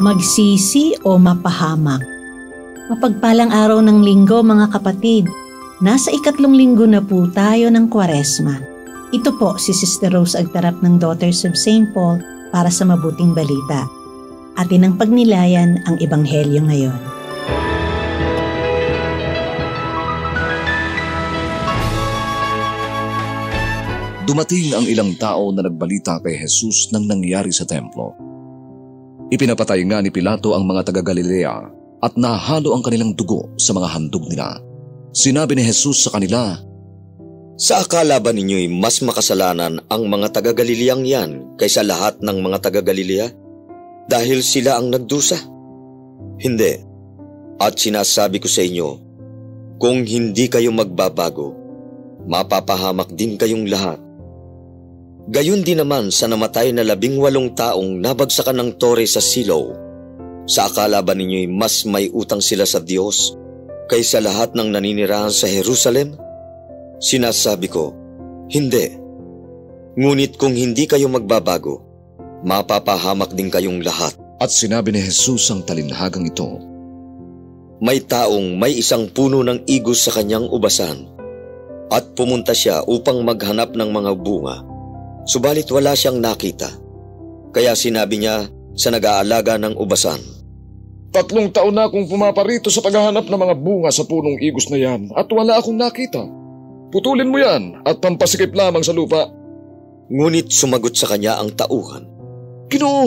Magsisi o mapahamak. Mapagpalang araw ng linggo mga kapatid. Nasa 3 linggo na po tayo ng Kwaresma. Ito po si Sister Rose Agtarap ng Daughters of St. Paul para sa mabuting balita. Atin ang pagnilayan ang Ebanghelyo ngayon. Dumating ang ilang tao na nagbalita kay Jesus ng nangyari sa templo. Ipinapatay nga ni Pilato ang mga taga-Galilea at nahalo ang kanilang dugo sa mga handog nila. Sinabi ni Jesus sa kanila, "Sa akala ba ninyo'y mas makasalanan ang mga taga-Galileang yan kaysa lahat ng mga taga-Galilea? Dahil sila ang nagdusa? Hindi. At sinasabi ko sa inyo, kung hindi kayo magbabago, mapapahamak din kayong lahat. Gayon din naman sa namatay na 18 taong nabagsakan ng tore sa Silow. Sa akala ba ninyo'y mas may utang sila sa Diyos kaysa lahat ng naninirahan sa Jerusalem? Sinasabi ko, hindi. Ngunit kung hindi kayo magbabago, mapapahamak din kayong lahat." At sinabi ni Jesus ang talinhagang ito, May taong may isang puno ng igos sa kanyang ubasan, at pumunta siya upang maghanap ng mga bunga. Subalit wala siyang nakita. Kaya sinabi niya sa nag-aalaga ng ubasan, 3 taon na akong pumaparito sa paghahanap ng mga bunga sa punong igos na yan at wala akong nakita. Putulin mo yan at pampasikip lamang sa lupa. Ngunit sumagot sa kanya ang tauhan, Ginoo,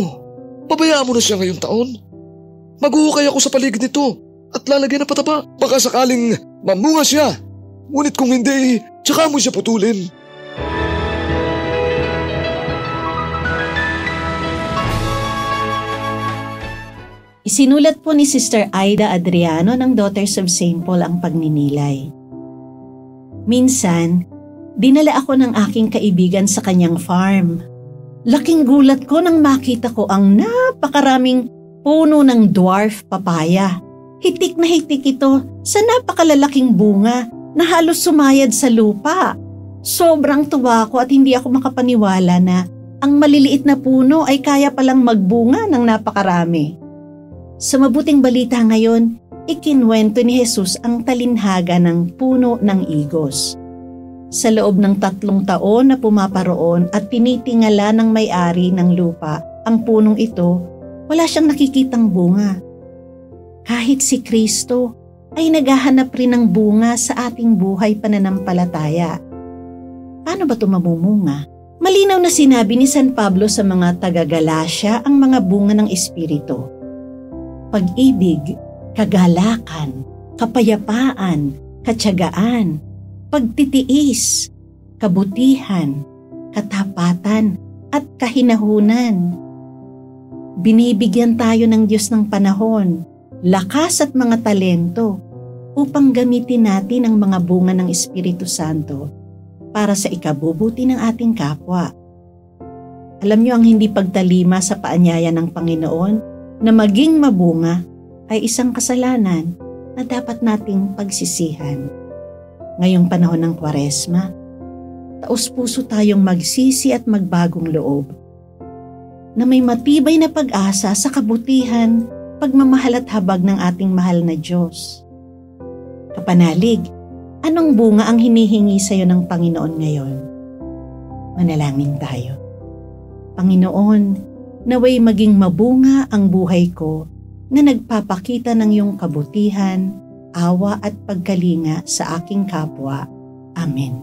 pabayaan mo na siya ngayong taon. Maghuhukay ako sa paligid nito at lalagyan ng pataba. Baka sakaling mamunga siya. Ngunit kung hindi, tsaka mo siya putulin. Isinulat po ni Sister Aida Adriano ng Daughters of St. Paul ang pagninilay. Minsan, dinala ako ng aking kaibigan sa kanyang farm. Laking gulat ko nang makita ko ang napakaraming puno ng dwarf papaya. Hitik na hitik ito sa napakalalaking bunga na halos sumayad sa lupa. Sobrang tuwa ko at hindi ako makapaniwala na ang maliliit na puno ay kaya palang magbunga ng napakarami. Sa mabuting balita ngayon, ikinwento ni Jesus ang talinhaga ng puno ng igos. Sa loob ng 3 taon na pumaparoon at tinitingala ng may-ari ng lupa ang punong ito, wala siyang nakikitang bunga. Kahit si Kristo ay naghahanap rin ng bunga sa ating buhay pananampalataya. Paano ba ito mamumunga? Malinaw na sinabi ni San Pablo sa mga taga-Galacia ang mga bunga ng Espiritu. Pag-ibig, kagalakan, kapayapaan, katyagaan, pagtitiis, kabutihan, katapatan, at kahinahunan. Binibigyan tayo ng Diyos ng panahon, lakas at mga talento upang gamitin natin ang mga bunga ng Espiritu Santo para sa ikabubuti ng ating kapwa. Alam niyo ang hindi pagtalima sa paanyaya ng Panginoon na maging mabunga ay isang kasalanan na dapat nating pagsisihan. Ngayong panahon ng Kwaresma, taos-puso tayong magsisi at magbagong loob na may matibay na pag-asa sa kabutihan, pagmamahal at habag ng ating mahal na Diyos. Kapanalig, anong bunga ang hinihingi sa iyo ng Panginoon ngayon? Manalangin tayo. Panginoon, naway maging mabunga ang buhay ko na nagpapakita ng iyong kabutihan, awa at pagkalinga sa aking kapwa. Amen.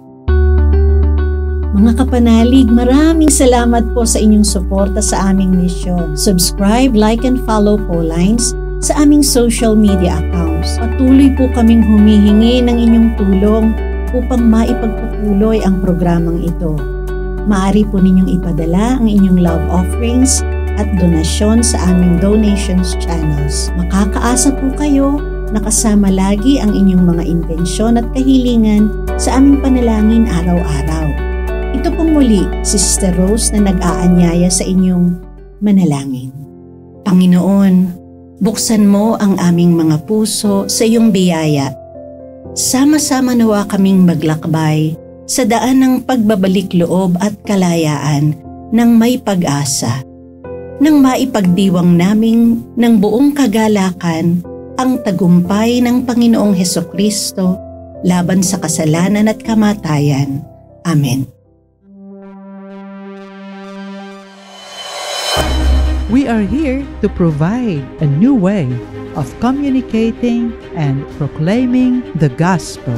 Mga kapanalig, maraming salamat po sa inyong suporta sa aming misyon. Subscribe, like and follow po lines sa aming social media accounts. Patuloy po kaming humihingi ng inyong tulong upang maipagpatuloy ang programang ito. Maaari po ninyong ipadala ang inyong love offerings at donasyon sa aming donations channels. Makakaasa po kayo na kasama lagi ang inyong mga intensyon at kahilingan sa aming panalangin araw-araw. Ito pong muli, si Sister Rose na nag-aanyaya sa inyong manalangin. Panginoon, buksan mo ang aming mga puso sa iyong biyaya. Sama-sama nawa kaming maglakbay sa daan ng pagbabalik loob at kalayaan ng may pag-asa. nang maipagdiwang naming ng buong kagalakan ang tagumpay ng Panginoong Hesukristo laban sa kasalanan at kamatayan. Amen. We are here to provide a new way of communicating and proclaiming the gospel.